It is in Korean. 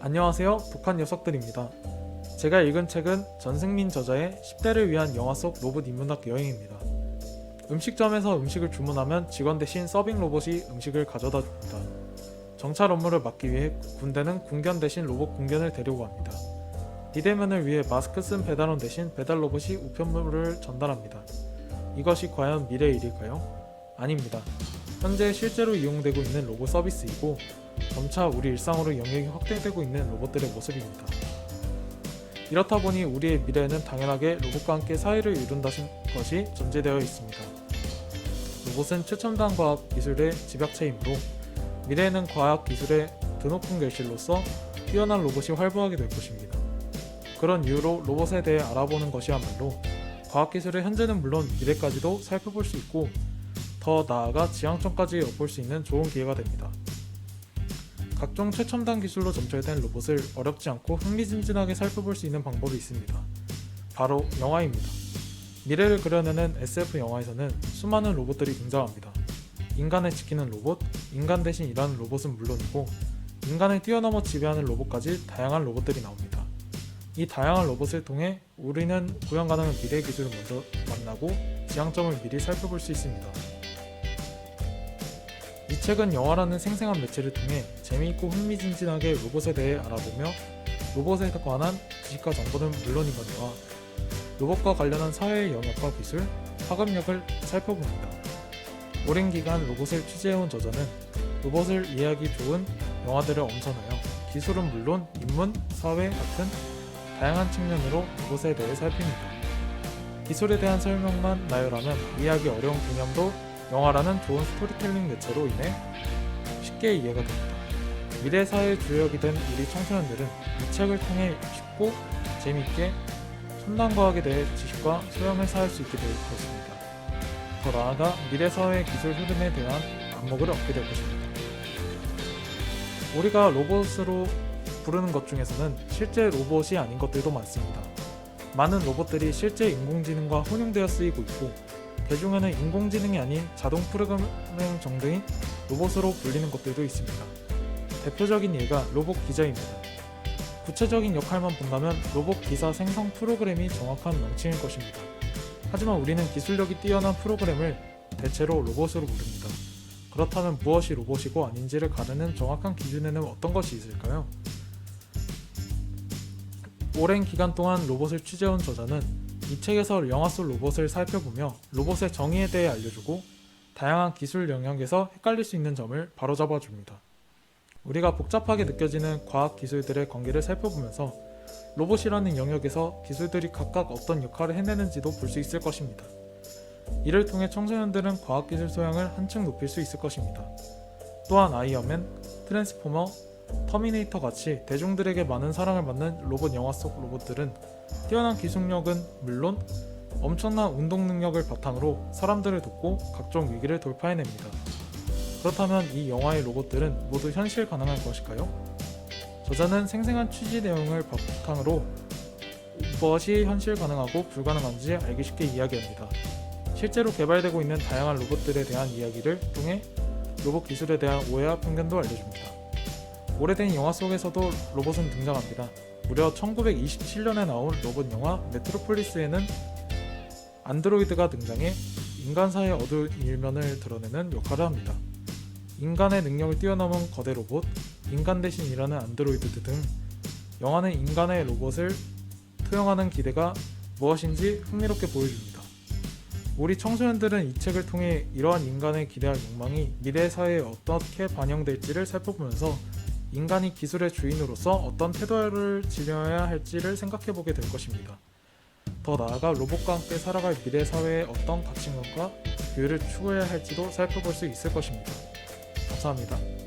안녕하세요. 독한 녀석들입니다. 제가 읽은 책은 전승민 저자의 10대를 위한 영화 속 로봇 인문학 여행입니다. 음식점에서 음식을 주문하면 직원 대신 서빙 로봇이 음식을 가져다 줍니다. 정찰 업무를 맡기 위해 군대는 군견 대신 로봇 군견을 데리고 갑니다. 비대면을 위해 마스크 쓴 배달원 대신 배달 로봇이 우편물을 전달합니다. 이것이 과연 미래의 일일까요? 아닙니다. 현재 실제로 이용되고 있는 로봇 서비스이고 점차 우리 일상으로 영역이 확대되고 있는 로봇들의 모습입니다. 이렇다 보니 우리의 미래에는 당연하게 로봇과 함께 사회를 이룬다는 것이 전제되어 있습니다. 로봇은 최첨단 과학 기술의 집약체이므로 미래에는 과학 기술의 드높은 결실로서 뛰어난 로봇이 활보하게 될 것입니다. 그런 이유로 로봇에 대해 알아보는 것이야말로 과학기술의 현재는 물론 미래까지도 살펴볼 수 있고 더 나아가 지향점까지 엿볼 수 있는 좋은 기회가 됩니다. 각종 최첨단 기술로 점철된 로봇을 어렵지 않고 흥미진진하게 살펴볼 수 있는 방법이 있습니다. 바로 영화입니다. 미래를 그려내는 SF 영화에서는 수많은 로봇들이 등장합니다. 인간을 지키는 로봇, 인간 대신 일하는 로봇은 물론이고 인간을 뛰어넘어 지배하는 로봇까지 다양한 로봇들이 나옵니다. 이 다양한 로봇을 통해 우리는 구현 가능한 미래의 기술을 먼저 만나고 지향점을 미리 살펴볼 수 있습니다. 이 책은 영화라는 생생한 매체를 통해 재미있고 흥미진진하게 로봇에 대해 알아보며 로봇에 관한 지식과 정보는 물론이거니와 로봇과 관련한 사회의 영역과 기술, 파급력을 살펴봅니다. 오랜 기간 로봇을 취재해온 저자는 로봇을 이해하기 좋은 영화들을 엄선하여 기술은 물론 인문, 사회 같은 다양한 측면으로 로봇에 대해 살핍니다. 기술에 대한 설명만 나열하면 이해하기 어려운 개념도 영화라는 좋은 스토리텔링 매체로 인해 쉽게 이해가 됩니다. 미래 사회의 주역이 된 우리 청소년들은 이 책을 통해 쉽고 재미있게 첨단 과학에 대해 지식과 소양을 쌓을 수 있게 될 것입니다. 더 나아가 미래 사회의 기술 흐름에 대한 안목을 얻게 될 것입니다. 우리가 로봇으로 부르는 것 중에서는 실제 로봇이 아닌 것들도 많습니다. 많은 로봇들이 실제 인공지능과 혼용되어 쓰이고 있고 대중에는 인공지능이 아닌 자동 프로그래밍 정도인 로봇으로 불리는 것들도 있습니다. 대표적인 예가 로봇 기자입니다. 구체적인 역할만 본다면 로봇 기사 생성 프로그램이 정확한 명칭일 것입니다. 하지만 우리는 기술력이 뛰어난 프로그램을 대체로 로봇으로 부릅니다. 그렇다면 무엇이 로봇이고 아닌지를 가르는 정확한 기준에는 어떤 것이 있을까요? 오랜 기간 동안 로봇을 취재해온 저자는 이 책에서 영화 속 로봇을 살펴보며 로봇의 정의에 대해 알려주고 다양한 기술 영역에서 헷갈릴 수 있는 점을 바로잡아줍니다. 우리가 복잡하게 느껴지는 과학 기술들의 관계를 살펴보면서 로봇이라는 영역에서 기술들이 각각 어떤 역할을 해내는지도 볼 수 있을 것입니다. 이를 통해 청소년들은 과학기술 소양을 한층 높일 수 있을 것입니다. 또한 아이언맨, 트랜스포머, 터미네이터 같이 대중들에게 많은 사랑을 받는 로봇 영화 속 로봇들은 뛰어난 기술력은 물론 엄청난 운동 능력을 바탕으로 사람들을 돕고 각종 위기를 돌파해냅니다. 그렇다면 이 영화의 로봇들은 모두 현실 가능할 것일까요? 저자는 생생한 취재 내용을 바탕으로 무엇이 현실 가능하고 불가능한지 알기 쉽게 이야기합니다. 실제로 개발되고 있는 다양한 로봇들에 대한 이야기를 통해 로봇 기술에 대한 오해와 편견도 알려줍니다. 오래된 영화 속에서도 로봇은 등장합니다. 무려 1927년에 나온 로봇 영화 메트로폴리스에는 안드로이드가 등장해 인간 사이의 어두운 일면을 드러내는 역할을 합니다. 인간의 능력을 뛰어넘은 거대 로봇, 인간 대신 일하는 안드로이드 등 영화는 인간의 로봇을 투영하는 기대가 무엇인지 흥미롭게 보여줍니다. 우리 청소년들은 이 책을 통해 이러한 인간의 기대와 욕망이 미래 사회에 어떻게 반영될지를 살펴보면서 인간이 기술의 주인으로서 어떤 태도를 지녀야 할지를 생각해보게 될 것입니다. 더 나아가 로봇과 함께 살아갈 미래 사회의 어떤 가치관과 규율을 추구해야 할지도 살펴볼 수 있을 것입니다. 감사합니다.